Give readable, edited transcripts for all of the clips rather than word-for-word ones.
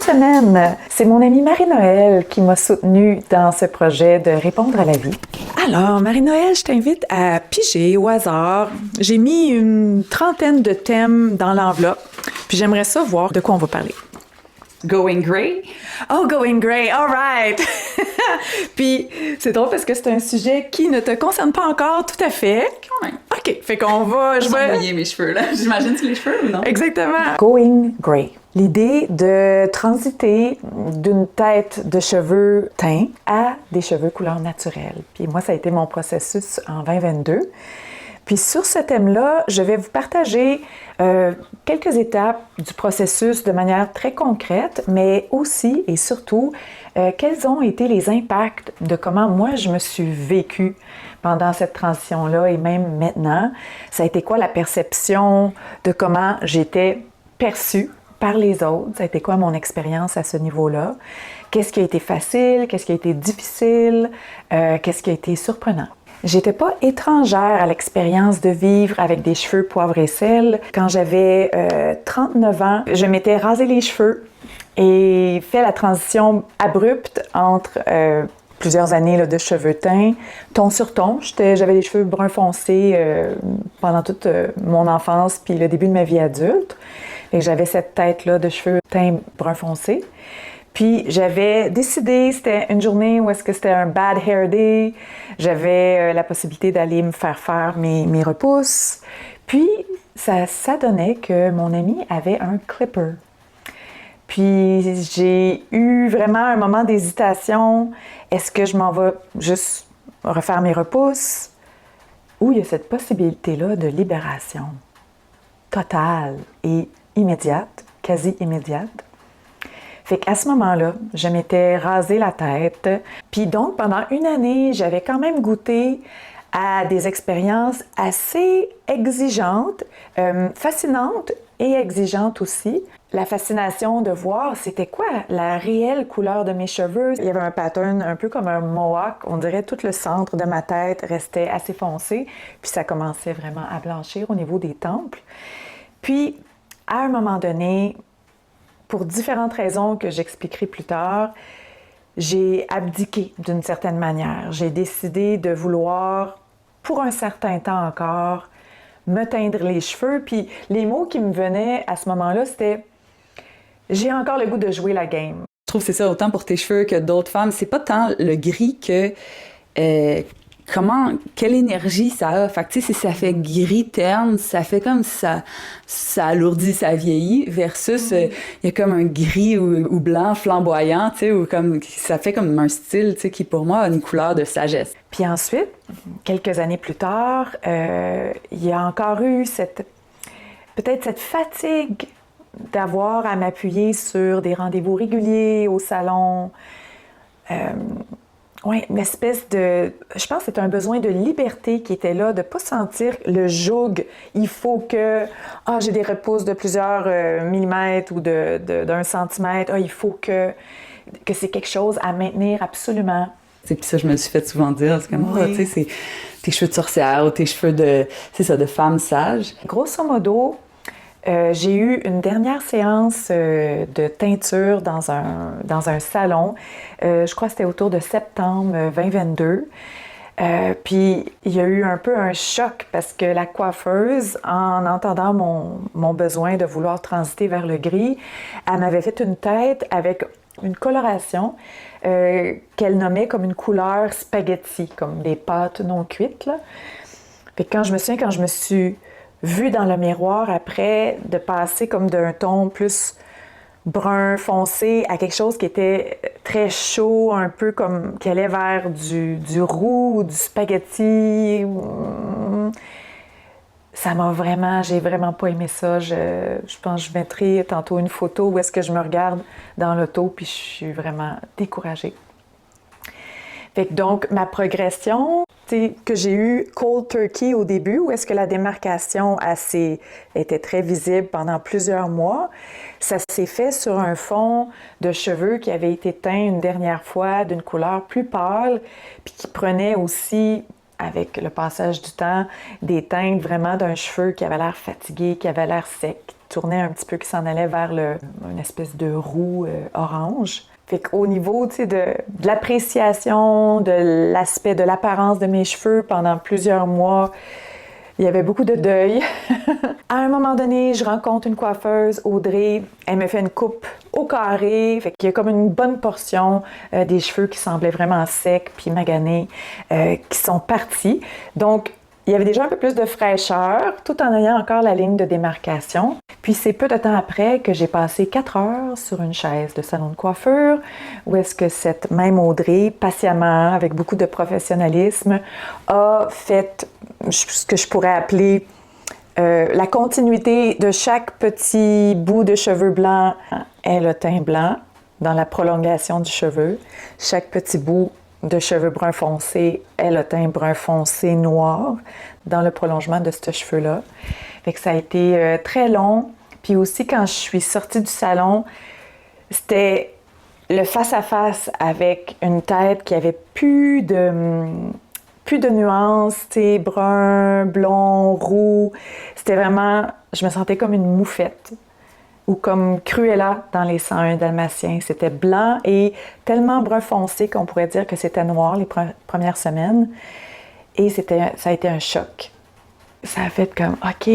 cette semaine, c'est mon amie Marie-Noël qui m'a soutenue dans ce projet de répondre à la vie. Alors, Marie-Noël, je t'invite à piger au hasard. J'ai mis une trentaine de thèmes dans l'enveloppe, puis j'aimerais ça voir de quoi on va parler. Going Grey? Oh, Going Grey, all right! Puis, c'est drôle parce que c'est un sujet qui ne te concerne pas encore tout à fait. Quand même. OK, fait qu'on va... Je vais mouiller mes cheveux, là. J'imagine c'est les cheveux ou non? Exactement. Going Grey. L'idée de transiter d'une tête de cheveux teints à des cheveux couleur naturelle. Puis moi, ça a été mon processus en 2022. Puis sur ce thème-là, je vais vous partager quelques étapes du processus de manière très concrète, mais aussi et surtout, quels ont été les impacts de comment moi je me suis vécue pendant cette transition-là et même maintenant. Ça a été quoi la perception de comment j'étais perçue par les autres? Ça a été quoi mon expérience à ce niveau-là? Qu'est-ce qui a été facile? Qu'est-ce qui a été difficile? Qu'est-ce qui a été surprenant? J'étais pas étrangère à l'expérience de vivre avec des cheveux poivre et sel. Quand j'avais 39 ans, je m'étais rasé les cheveux et fait la transition abrupte entre plusieurs années là, de cheveux teints, ton sur ton. J'avais les cheveux brun foncé pendant toute mon enfance puis le début de ma vie adulte. Et j'avais cette tête-là de cheveux teints brun foncé. Puis j'avais décidé, c'était une journée où est-ce que c'était un bad hair day, j'avais la possibilité d'aller me faire mes repousses. Puis ça donnait que mon ami avait un clipper. Puis j'ai eu vraiment un moment d'hésitation. Est-ce que je m'en vais juste refaire mes repousses? Ou il y a cette possibilité-là de libération totale et immédiate, quasi immédiate. Fait qu'à ce moment-là, je m'étais rasé la tête. Puis donc, pendant une année, j'avais quand même goûté à des expériences assez exigeantes, fascinantes et exigeantes aussi. La fascination de voir c'était quoi la réelle couleur de mes cheveux. Il y avait un pattern un peu comme un mohawk. On dirait tout le centre de ma tête restait assez foncé. Puis ça commençait vraiment à blanchir au niveau des tempes. Puis, à un moment donné, pour différentes raisons que j'expliquerai plus tard, j'ai abdiqué d'une certaine manière. J'ai décidé de vouloir, pour un certain temps encore, me teindre les cheveux. Puis les mots qui me venaient à ce moment-là, c'était « j'ai encore le goût de jouer la game ». Je trouve que c'est ça, autant pour tes cheveux que d'autres femmes. C'est pas tant le gris que... quelle énergie ça a. Fait que, tu sais, si ça fait gris terne, ça fait comme ça alourdit, ça vieillit, versus, il y a comme un gris ou blanc flamboyant, tu sais, ou comme, ça fait comme un style, tu sais, qui pour moi a une couleur de sagesse. Puis ensuite, quelques années plus tard, il y a encore eu peut-être cette fatigue d'avoir à m'appuyer sur des rendez-vous réguliers au salon. Oui, une espèce de... Je pense que c'est un besoin de liberté qui était là, de ne pas sentir le joug. Il faut que... j'ai des repousses de plusieurs millimètres ou d'un centimètre. Il faut que c'est quelque chose à maintenir absolument. Puis ça, je me suis fait souvent dire, c'est comme, oui. Tu sais, c'est tes cheveux de sorcière ou tes cheveux de femme sage. Grosso modo, j'ai eu une dernière séance de teinture dans un salon. Je crois que c'était autour de septembre 2022. Puis il y a eu un peu un choc parce que la coiffeuse, en entendant mon besoin de vouloir transiter vers le gris, elle m'avait fait une tête avec une coloration qu'elle nommait comme une couleur spaghetti, comme des pâtes non cuites, là. Puis quand je me suis vue dans le miroir après, de passer comme d'un ton plus brun foncé à quelque chose qui était très chaud, un peu comme qui allait vers du roux ou du spaghetti. J'ai vraiment pas aimé ça. Je pense que je mettrai tantôt une photo où est-ce que je me regarde dans l'auto puis je suis vraiment découragée. Fait que donc, ma progression, que j'ai eu cold turkey au début, où est-ce que la démarcation était très visible pendant plusieurs mois, ça s'est fait sur un fond de cheveux qui avait été teint une dernière fois d'une couleur plus pâle, puis qui prenait aussi, avec le passage du temps, des teintes vraiment d'un cheveu qui avait l'air fatigué, qui avait l'air sec, tournait un petit peu, qui s'en allait vers une espèce de roue orange. Fait qu'au niveau, tu sais, de l'appréciation, de l'aspect, de l'apparence de mes cheveux pendant plusieurs mois, il y avait beaucoup de deuil. À un moment donné, je rencontre une coiffeuse, Audrey. Elle me fait une coupe au carré. Fait qu'il y a comme une bonne portion des cheveux qui semblaient vraiment secs puis maganés qui sont partis. Donc, il y avait déjà un peu plus de fraîcheur, tout en ayant encore la ligne de démarcation. Puis c'est peu de temps après que j'ai passé 4 heures sur une chaise de salon de coiffure, où est-ce que cette même Audrey, patiemment, avec beaucoup de professionnalisme, a fait ce que je pourrais appeler la continuité de chaque petit bout de cheveux blancs est le teint blanc dans la prolongation du cheveu. Chaque petit bout de cheveux brun foncé est le teint brun foncé noir dans le prolongement de ce cheveu-là. Fait que ça a été très long. Puis aussi, quand je suis sortie du salon, c'était le face-à-face avec une tête qui avait plus de nuances, tu sais, brun, blond, roux. C'était vraiment, je me sentais comme une moufette ou comme Cruella dans les 101 Dalmatiens. C'était blanc et tellement brun foncé qu'on pourrait dire que c'était noir les premières semaines. Et ça a été un choc. Ça a fait comme, OK,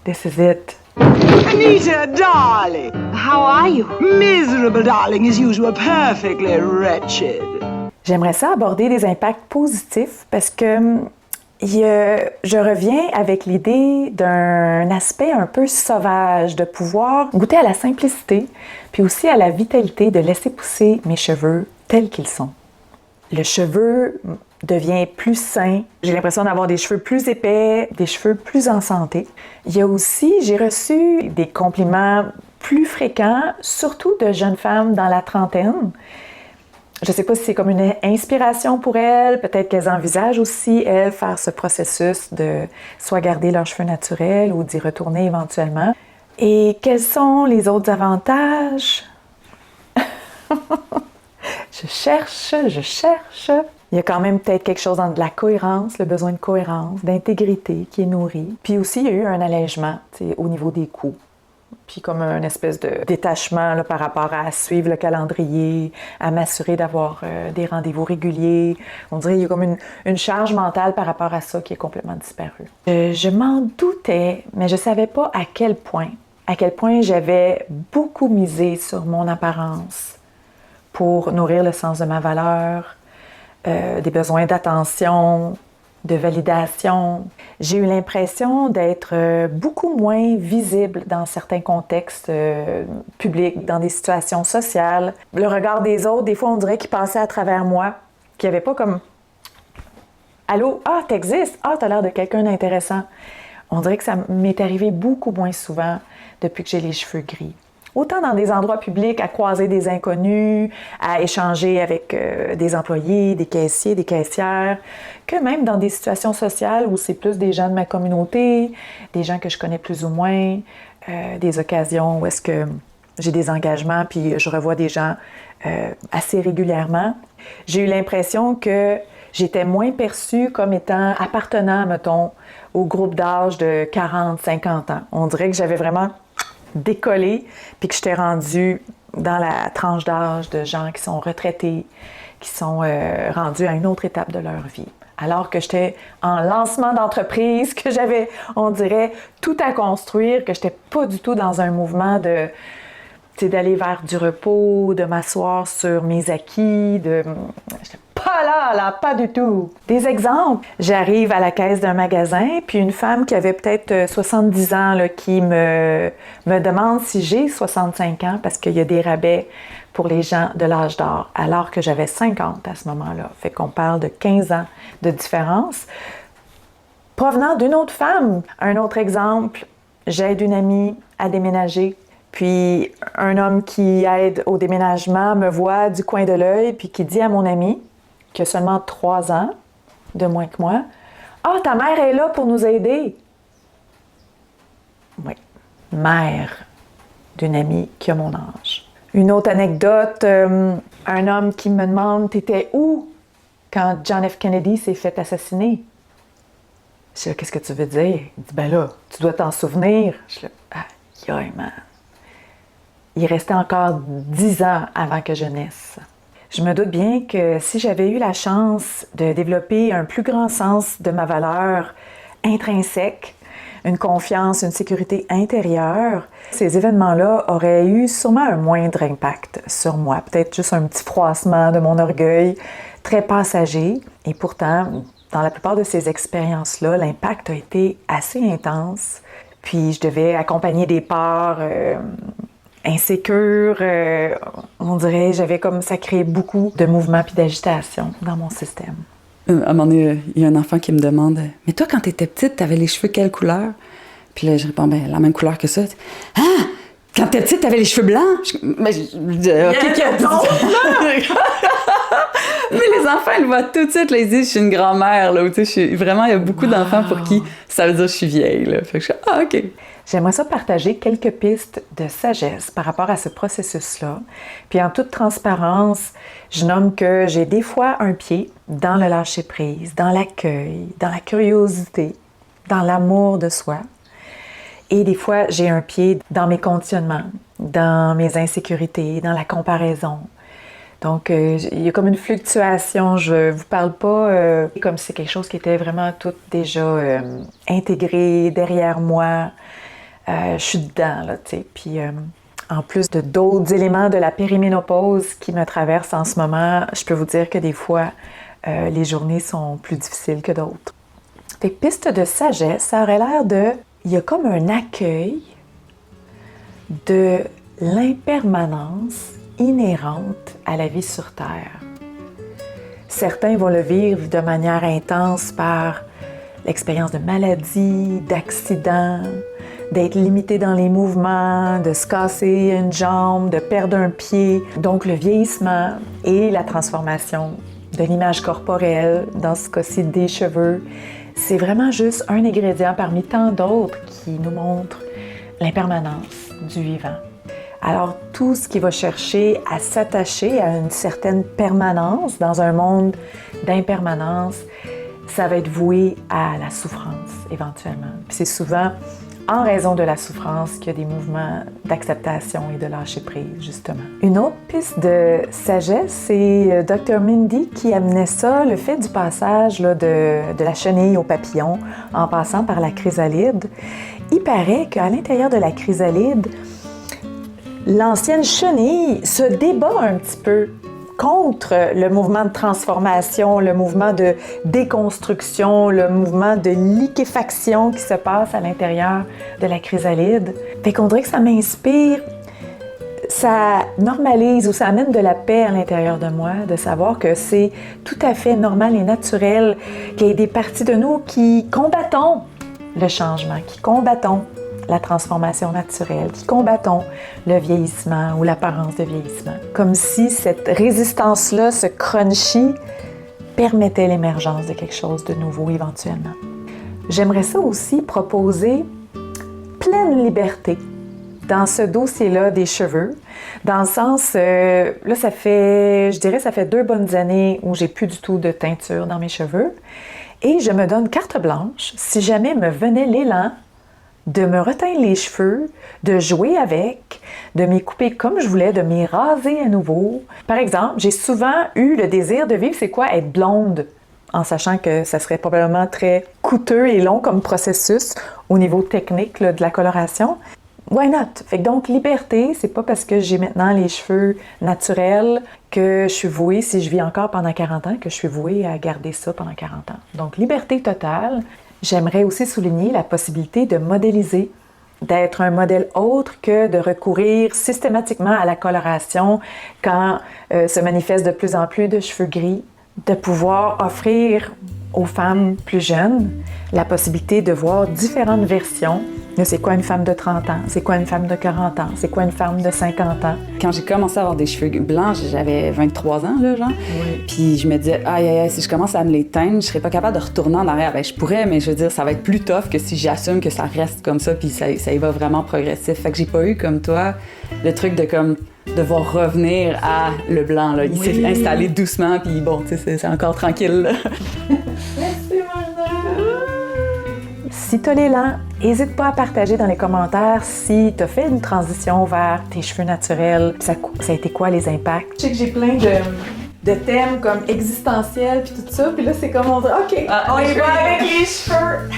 this is it. Anita, darling! How are you? Miserable, darling, as usual, perfectly wretched. J'aimerais ça aborder des impacts positifs parce que je reviens avec l'idée d'un aspect un peu sauvage, de pouvoir goûter à la simplicité, puis aussi à la vitalité de laisser pousser mes cheveux tels qu'ils sont. Le cheveu devient plus sain. J'ai l'impression d'avoir des cheveux plus épais, des cheveux plus en santé. Il y a aussi, j'ai reçu des compliments plus fréquents, surtout de jeunes femmes dans la trentaine. Je ne sais pas si c'est comme une inspiration pour elles, peut-être qu'elles envisagent aussi, elles, faire ce processus de soit garder leurs cheveux naturels ou d'y retourner éventuellement. Et quels sont les autres avantages? Je cherche. Il y a quand même peut-être quelque chose dans de la cohérence, le besoin de cohérence, d'intégrité qui est nourri. Puis aussi, il y a eu un allègement au niveau des coûts. Puis comme une espèce de détachement là, par rapport à suivre le calendrier, à m'assurer d'avoir des rendez-vous réguliers. On dirait qu'il y a comme une charge mentale par rapport à ça qui est complètement disparue. Je m'en doutais, mais je ne savais pas à quel point j'avais beaucoup misé sur mon apparence pour nourrir le sens de ma valeur, des besoins d'attention, de validation. J'ai eu l'impression d'être beaucoup moins visible dans certains contextes publics, dans des situations sociales. Le regard des autres, des fois, on dirait qu'ils passaient à travers moi, qu'il n'y avait pas comme « Allô, ah, t'existes? Ah, t'as l'air de quelqu'un d'intéressant. » On dirait que ça m'est arrivé beaucoup moins souvent depuis que j'ai les cheveux gris. Autant dans des endroits publics, à croiser des inconnus, à échanger avec des employés, des caissiers, des caissières, que même dans des situations sociales où c'est plus des gens de ma communauté, des gens que je connais plus ou moins, des occasions où est-ce que j'ai des engagements puis je revois des gens assez régulièrement. J'ai eu l'impression que j'étais moins perçue comme étant appartenant, mettons, au groupe d'âge de 40-50 ans. On dirait que j'avais vraiment décollé, puis que j'étais rendue dans la tranche d'âge de gens qui sont retraités, qui sont rendus à une autre étape de leur vie. Alors que j'étais en lancement d'entreprise, que j'avais, on dirait, tout à construire, que j'étais pas du tout dans un mouvement d'aller vers du repos, de m'asseoir sur mes acquis, j'étais pas là, pas du tout. Des exemples. J'arrive à la caisse d'un magasin, puis une femme qui avait peut-être 70 ans là, qui me demande si j'ai 65 ans parce qu'il y a des rabais pour les gens de l'âge d'or, alors que j'avais 50 à ce moment-là. Fait qu'on parle de 15 ans de différence. Provenant d'une autre femme. Un autre exemple, j'aide une amie à déménager. Puis un homme qui aide au déménagement me voit du coin de l'œil puis qui dit à mon ami, qui a seulement 3 ans de moins que moi, « Ah, ta mère est là pour nous aider! » Oui, mère d'une amie qui a mon âge. Une autre anecdote, un homme qui me demande « T'étais où quand John F. Kennedy s'est fait assassiner? » Je dis « Qu'est-ce que tu veux dire? » Il dit « Ben là, tu dois t'en souvenir. » Je dis « Ah, aïe, man. Il restait encore 10 ans avant que je naisse. Je me doute bien que si j'avais eu la chance de développer un plus grand sens de ma valeur intrinsèque, une confiance, une sécurité intérieure, ces événements-là auraient eu sûrement un moindre impact sur moi. Peut-être juste un petit froissement de mon orgueil, très passager. Et pourtant, dans la plupart de ces expériences-là, l'impact a été assez intense. Puis je devais accompagner des parts insécures. On dirait, ça créait beaucoup de mouvements puis d'agitation dans mon système. À un moment donné, il y a un enfant qui me demande « Mais toi, quand t'étais petite, t'avais les cheveux quelle couleur? » Puis là, je réponds « Ben, la même couleur que ça. » « Ah! Quand t'étais petite, t'avais les cheveux blancs? » Mais les enfants, ils le voient tout de suite. Là, ils disent « Je suis une grand-mère. » Vraiment, il y a beaucoup d'enfants pour qui ça veut dire « Je suis vieille. » Là. Fait que je suis « Ah, OK. » J'aimerais ça partager quelques pistes de sagesse par rapport à ce processus-là. Puis en toute transparence, je nomme que j'ai des fois un pied dans le lâcher-prise, dans l'accueil, dans la curiosité, dans l'amour de soi. Et des fois, j'ai un pied dans mes conditionnements, dans mes insécurités, dans la comparaison. Donc, il y a comme une fluctuation. Je vous parle pas comme si c'est quelque chose qui était vraiment tout déjà intégré derrière moi. Je suis dedans, là, tu sais. Puis, en plus de d'autres éléments de la périménopause qui me traversent en ce moment, je peux vous dire que des fois, les journées sont plus difficiles que d'autres. Fait que piste de sagesse, ça aurait l'air de... Il y a comme un accueil de l'impermanence inhérente à la vie sur Terre. Certains vont le vivre de manière intense par l'expérience de maladie, d'accidents, d'être limité dans les mouvements, de se casser une jambe, de perdre un pied. Donc le vieillissement et la transformation de l'image corporelle, dans ce cas-ci des cheveux, c'est vraiment juste un ingrédient parmi tant d'autres qui nous montre l'impermanence du vivant. Alors tout ce qui va chercher à s'attacher à une certaine permanence dans un monde d'impermanence, ça va être voué à la souffrance éventuellement. Puis c'est souvent en raison de la souffrance qu'il y a des mouvements d'acceptation et de lâcher-prise, justement. Une autre piste de sagesse, c'est Dr. Mindy qui amenait ça, le fait du passage là, de la chenille au papillon en passant par la chrysalide. Il paraît qu'à l'intérieur de la chrysalide, l'ancienne chenille se débat un petit peu contre le mouvement de transformation, le mouvement de déconstruction, le mouvement de liquéfaction qui se passe à l'intérieur de la chrysalide. Fait qu'on dirait que ça m'inspire, ça normalise ou ça amène de la paix à l'intérieur de moi, de savoir que c'est tout à fait normal et naturel qu'il y ait des parties de nous qui combattons le changement, qui combattons la transformation naturelle, qui combattons le vieillissement ou l'apparence de vieillissement. Comme si cette résistance-là, ce crunchy, permettait l'émergence de quelque chose de nouveau éventuellement. J'aimerais ça aussi proposer pleine liberté dans ce dossier-là des cheveux, dans le sens, là ça fait 2 bonnes années où j'ai plus du tout de teinture dans mes cheveux et je me donne carte blanche si jamais me venait l'élan de me reteindre les cheveux, de jouer avec, de m'y couper comme je voulais, de m'y raser à nouveau. Par exemple, j'ai souvent eu le désir de vivre c'est quoi être blonde, en sachant que ça serait probablement très coûteux et long comme processus au niveau technique là, de la coloration. Why not? Fait que donc, liberté, c'est pas parce que j'ai maintenant les cheveux naturels que je suis vouée, si je vis encore pendant 40 ans, que je suis vouée à garder ça pendant 40 ans. Donc, liberté totale. J'aimerais aussi souligner la possibilité de modéliser, d'être un modèle autre que de recourir systématiquement à la coloration quand se manifestent de plus en plus de cheveux gris, de pouvoir offrir aux femmes plus jeunes la possibilité de voir différentes versions de c'est quoi une femme de 30 ans, c'est quoi une femme de 40 ans, c'est quoi une femme de 50 ans. Quand j'ai commencé à avoir des cheveux blancs, j'avais 23 ans, là, genre. Oui. Puis je me disais, aïe, si je commence à me les teindre, je serais pas capable de retourner en arrière. Ben, je pourrais, mais je veux dire, ça va être plus tough que si j'assume que ça reste comme ça, puis ça y va vraiment progressif. Fait que j'ai pas eu, comme toi, le truc de comme devoir revenir à le blanc, là. Il s'est installé doucement, puis bon, tu sais, c'est encore tranquille, là. si tu as l'élan, n'hésite pas à partager dans les commentaires si tu as fait une transition vers tes cheveux naturels. Ça a été quoi les impacts? Je sais que j'ai plein de thèmes comme existentiels puis tout ça. Puis là, c'est comme on dit, OK, on y va avec les cheveux.